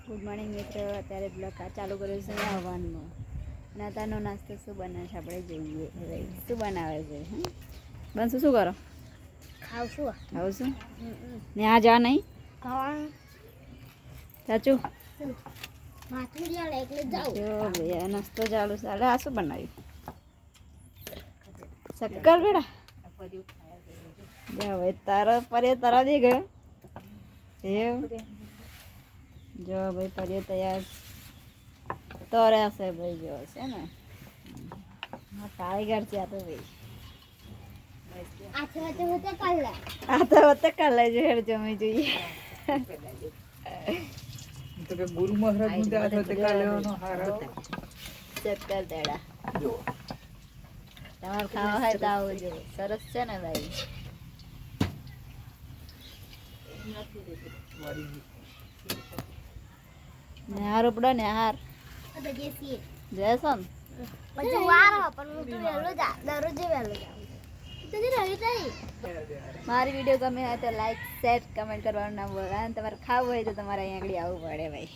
Good morning મિત્રો. અત્યારે blog ચાલુ કર્યો છે આવવાનું. અને અત્યારનો નાસ્તો શું બનાવે છે આપણે જોઈએ. શું બનાવે છે? બનશું શું કરો? ખાવશું ને આ જા નહીં સાચું ભાઈ નાસ્તો ચાલુ છે. આ શું બનાવ્યું? શક્કર બેડા હવે તારા પરે તરા દે ગયો એવું. જો ભાઈ પર્યો તૈયાર તરે હશે ભાઈ. જો છે ને કારીગર છે આ તો ભાઈ. આ તો હોતે કાલે જો હેડ જમી જોઈએ. તો કે ગુરુ મહારાજ નું આ હોતે કાલેનો હારો ચક્કર દેડા જો તમારે ખાવા હોય તો આવો જો. સરસ છે ને ભાઈ. નેહાર ઉપડો નેહાર જયસન મારી વિડીયો ગમે હોય તો લાઈક શેર કમેન્ટ કરવાનું ના ભૂલતા. તમારે ખાવું હોય તો તમારે અહીંયા આગળ આવવું પડે ભાઈ.